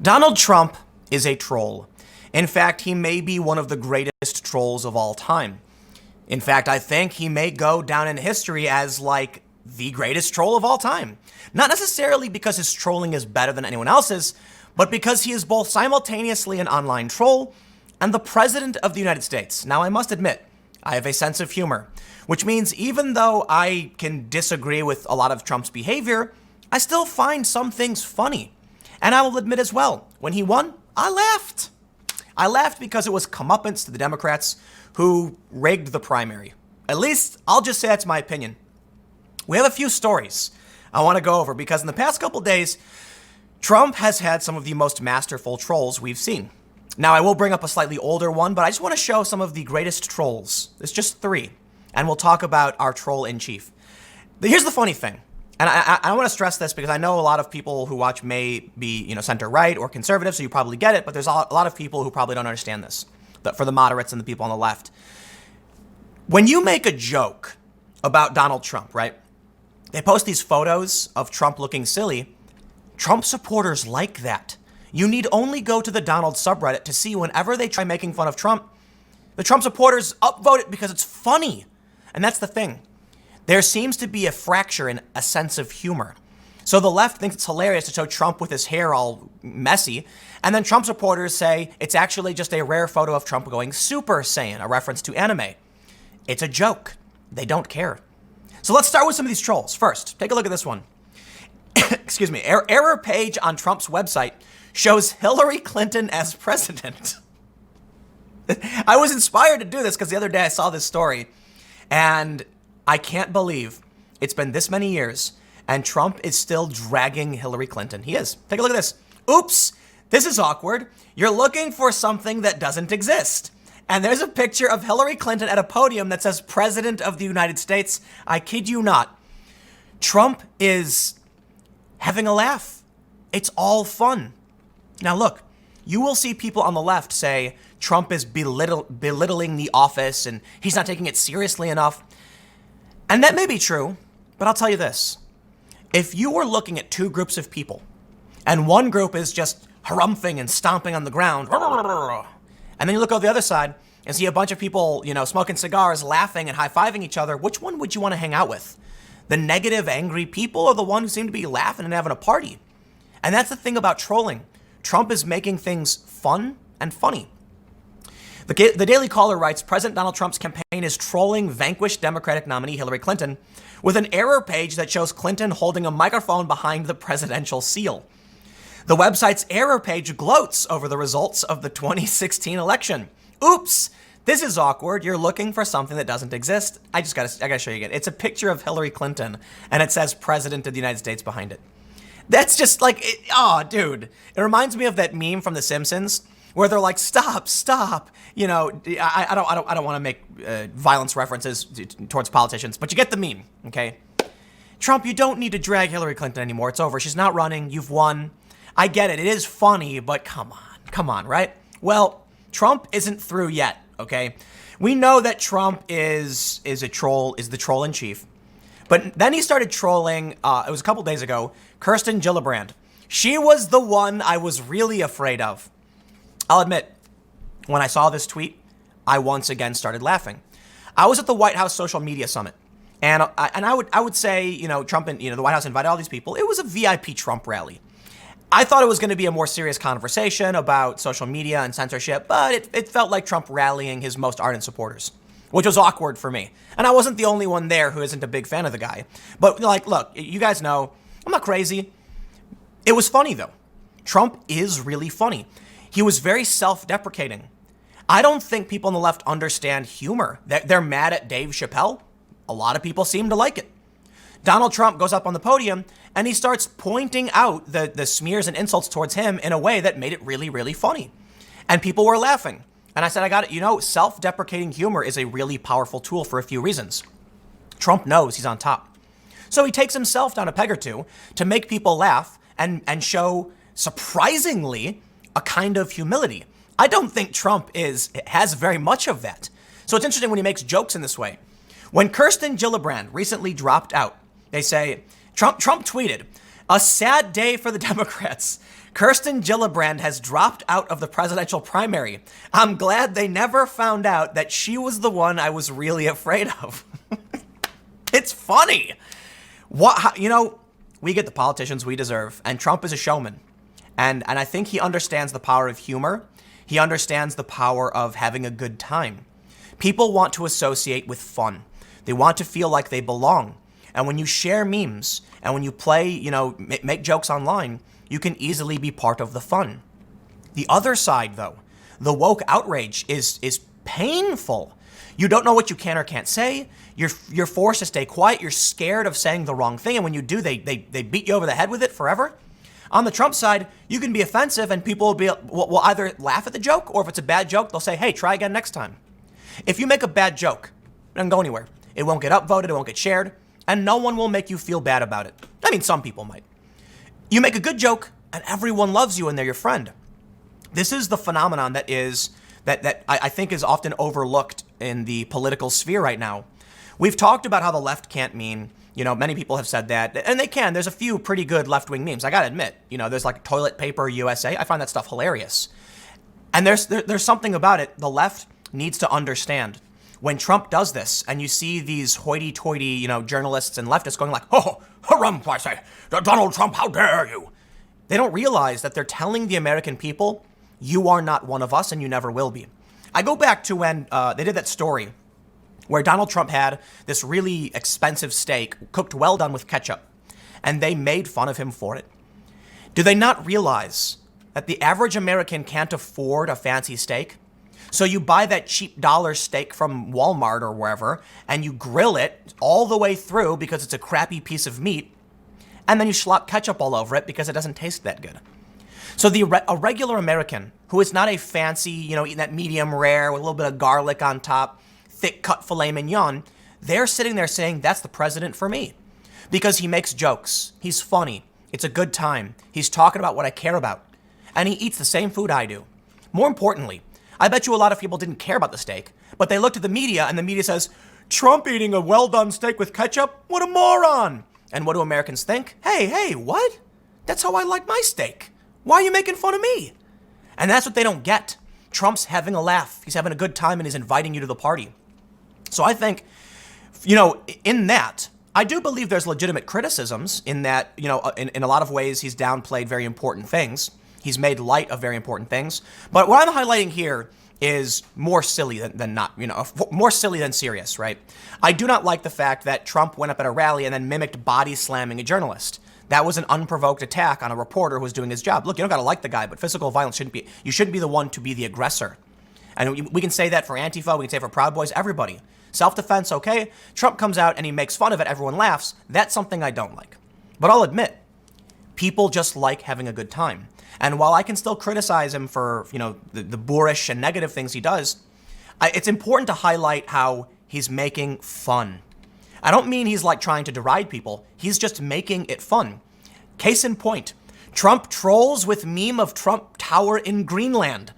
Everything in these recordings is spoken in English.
Donald Trump is a troll. In fact, he may be one of the greatest trolls of all time. In fact, I think he may go down in history as like the greatest troll of all time. Not necessarily because his trolling is better than anyone else's, but because he is both simultaneously an online troll and the president of the United States. Now, I must admit, I have a sense of humor, which means even though I can disagree with a lot of Trump's behavior, I still find some things funny. And I will admit as well, when he won, I laughed. I laughed because it was comeuppance to the Democrats who rigged the primary. At least, I'll just say that's my opinion. We have a few stories I want to go over because in the past couple days, Trump has had some of the most masterful trolls we've seen. Now, I will bring up a slightly older one, but I just want to show some of the greatest trolls. There's just three, and we'll talk about our troll in chief. But here's the funny thing. And I want to stress this because I know a lot of people who watch may be, center right or conservative, so you probably get it. But there's a lot of people who probably don't understand this, for the moderates and the people on the left. When you make a joke about Donald Trump, right? They post these photos of Trump looking silly. Trump supporters like that. You need only go to the Donald subreddit to see whenever they try making fun of Trump, the Trump supporters upvote it because it's funny. And that's the thing. There seems to be a fracture in a sense of humor. So the left thinks it's hilarious to show Trump with his hair all messy. And then Trump supporters say it's actually just a rare photo of Trump going Super Saiyan, a reference to anime. It's a joke. They don't care. So let's start with some of these trolls. First, take a look at this one. Excuse me. Error page on Trump's website shows Hillary Clinton as president. I was inspired to do this because the other day I saw this story and I can't believe it's been this many years and Trump is still dragging Hillary Clinton. He is. Take a look at this. Oops, this is awkward. You're looking for something that doesn't exist. And there's a picture of Hillary Clinton at a podium that says President of the United States. I kid you not. Trump is having a laugh. It's all fun. Now look, you will see people on the left say Trump is belittling the office and he's not taking it seriously enough. And that may be true, but I'll tell you this. If you were looking at two groups of people, and one group is just harumphing and stomping on the ground, and then you look over the other side and see a bunch of people, smoking cigars, laughing and high-fiving each other, which one would you want to hang out with? The negative, angry people or the one who seem to be laughing and having a party? And that's the thing about trolling. Trump is making things fun and funny. The Daily Caller writes, President Donald Trump's campaign is trolling vanquished Democratic nominee Hillary Clinton with an error page that shows Clinton holding a microphone behind the presidential seal. The website's error page gloats over the results of the 2016 election. Oops, this is awkward. You're looking for something that doesn't exist. I gotta show you again. It's a picture of Hillary Clinton and it says President of the United States behind it. That's just like, dude. It reminds me of that meme from The Simpsons where they're like, stop. I don't want to make violence references towards politicians, but you get the meme, okay? Trump, you don't need to drag Hillary Clinton anymore. It's over. She's not running. You've won. I get it. It is funny, but come on, right? Well, Trump isn't through yet, okay? We know that Trump is a troll, is the troll in chief. But then he started trolling, it was a couple days ago, Kirsten Gillibrand. She was the one I was really afraid of. I'll admit, when I saw this tweet, I once again started laughing. I was at the White House Social Media Summit, and I would say, Trump and, the White House invited all these people. It was a VIP Trump rally. I thought it was going to be a more serious conversation about social media and censorship, but it felt like Trump rallying his most ardent supporters, which was awkward for me. And I wasn't the only one there who isn't a big fan of the guy. But look, you guys know, I'm not crazy. It was funny though. Trump is really funny. He was very self-deprecating. I don't think people on the left understand humor. They're mad at Dave Chappelle. A lot of people seem to like it. Donald Trump goes up on the podium and he starts pointing out the smears and insults towards him in a way that made it really, really funny. And people were laughing. And I said, I got it. Self-deprecating humor is a really powerful tool for a few reasons. Trump knows he's on top. So he takes himself down a peg or two to make people laugh and show, surprisingly, a kind of humility. I don't think Trump has very much of that. So it's interesting when he makes jokes in this way. When Kirsten Gillibrand recently dropped out, they say, Trump tweeted, a sad day for the Democrats. Kirsten Gillibrand has dropped out of the presidential primary. I'm glad they never found out that she was the one I was really afraid of. It's funny. We get the politicians we deserve, and Trump is a showman. And I think he understands the power of humor. He understands the power of having a good time. People want to associate with fun. They want to feel like they belong. And when you share memes and when you play, make jokes online, you can easily be part of the fun. The other side, though, the woke outrage is painful. You don't know what you can or can't say. You're forced to stay quiet. You're scared of saying the wrong thing. And when you do, they beat you over the head with it forever. On the Trump side, you can be offensive and people will either laugh at the joke, or if it's a bad joke, they'll say, hey, try again next time. If you make a bad joke, it doesn't go anywhere. It won't get upvoted, it won't get shared, and no one will make you feel bad about it. I mean, some people might. You make a good joke and everyone loves you and they're your friend. This is the phenomenon that I think is often overlooked in the political sphere right now. We've talked about how the left can't meme. Many people have said that, and they can. There's a few pretty good left-wing memes, I gotta admit. There's like toilet paper USA. I find that stuff hilarious. And there's something about it the left needs to understand. When Trump does this, and you see these hoity-toity, journalists and leftists going like, oh, harumph, I say, Donald Trump, how dare you? They don't realize that they're telling the American people, you are not one of us and you never will be. I go back to when they did that story where Donald Trump had this really expensive steak cooked well done with ketchup, and they made fun of him for it. Do they not realize that the average American can't afford a fancy steak? So you buy that cheap dollar steak from Walmart or wherever, and you grill it all the way through because it's a crappy piece of meat, and then you slop ketchup all over it because it doesn't taste that good. So a regular American who is not a fancy, eating that medium rare with a little bit of garlic on top, thick cut filet mignon, they're sitting there saying, that's the president for me. Because he makes jokes, he's funny, it's a good time, he's talking about what I care about, and he eats the same food I do. More importantly, I bet you a lot of people didn't care about the steak, but they looked at the media and the media says, Trump eating a well-done steak with ketchup? What a moron! And what do Americans think? Hey, what? That's how I like my steak. Why are you making fun of me? And that's what they don't get. Trump's having a laugh. He's having a good time and he's inviting you to the party. So I think, in that, I do believe there's legitimate criticisms in that, in a lot of ways he's downplayed very important things. He's made light of very important things. But what I'm highlighting here is more silly than not, more silly than serious, right? I do not like the fact that Trump went up at a rally and then mimicked body slamming a journalist. That was an unprovoked attack on a reporter who was doing his job. Look, you don't got to like the guy, but physical violence you shouldn't be the one to be the aggressor. And we can say that for Antifa, we can say it for Proud Boys, everybody. Self-defense, okay? Trump comes out and he makes fun of it, everyone laughs. That's something I don't like. But I'll admit, people just like having a good time. And while I can still criticize him for, the boorish and negative things he does, it's important to highlight how he's making fun. I don't mean he's like trying to deride people. He's just making it fun. Case in point, Trump trolls with meme of Trump Tower in Greenland.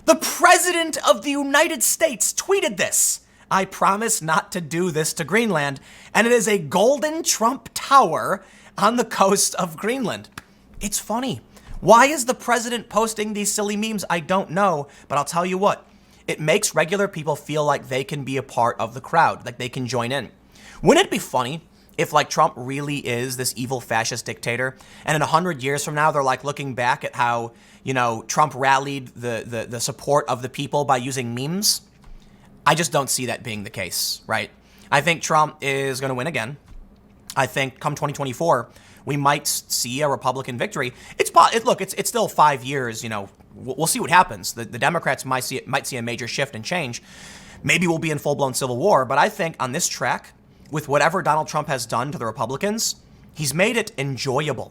The President of the United States tweeted this. I promise not to do this to Greenland. And it is a golden Trump Tower on the coast of Greenland. It's funny. Why is the president posting these silly memes? I don't know, but I'll tell you what. It makes regular people feel like they can be a part of the crowd, like they can join in. Wouldn't it be funny if Trump really is this evil fascist dictator, and in 100 years from now, they're looking back at how, Trump rallied the support of the people by using memes? I just don't see that being the case, right? I think Trump is going to win again. I think come 2024, we might see a Republican victory. It's still 5 years, we'll see what happens. The Democrats might see a major shift and change. Maybe we'll be in full-blown civil war, but I think on this track, with whatever Donald Trump has done to the Republicans, he's made it enjoyable.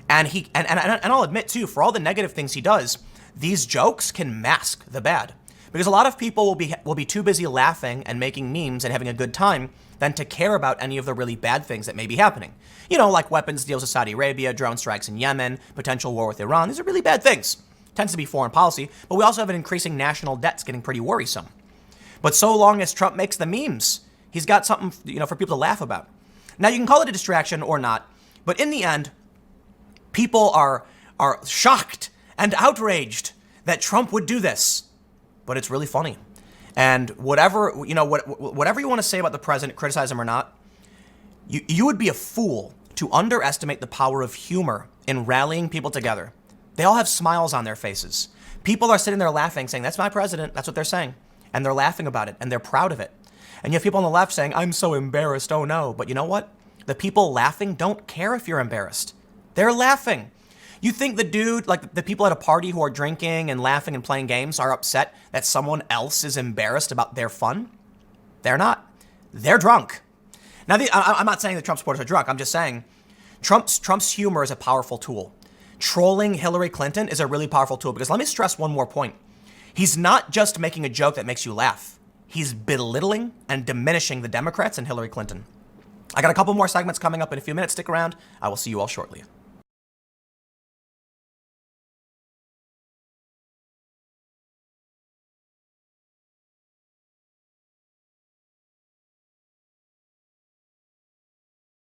And I'll admit too, for all the negative things he does, these jokes can mask the bad. Because a lot of people will be too busy laughing and making memes and having a good time than to care about any of the really bad things that may be happening. Like weapons deals with Saudi Arabia, drone strikes in Yemen, potential war with Iran. These are really bad things. Tends to be foreign policy, but we also have an increasing national debt. It's getting pretty worrisome. But so long as Trump makes the memes, he's got something, for people to laugh about. Now, you can call it a distraction or not, but in the end, people are are shocked and outraged that Trump would do this. But it's really funny. And whatever you want to say about the president, criticize him or not, you would be a fool to underestimate the power of humor in rallying people together. They all have smiles on their faces. People are sitting there laughing, saying, that's my president. That's what they're saying. And they're laughing about it, and they're proud of it. And you have people on the left saying, I'm so embarrassed, oh no. But you know what? The people laughing don't care if you're embarrassed. They're laughing. You think the dude, like the people at a party who are drinking and laughing and playing games are upset that someone else is embarrassed about their fun? They're not. They're drunk. Now, I'm not saying that Trump supporters are drunk. I'm just saying Trump's humor is a powerful tool. Trolling Hillary Clinton is a really powerful tool because let me stress one more point. He's not just making a joke that makes you laugh. He's belittling and diminishing the Democrats and Hillary Clinton. I got a couple more segments coming up in a few minutes. Stick around. I will see you all shortly.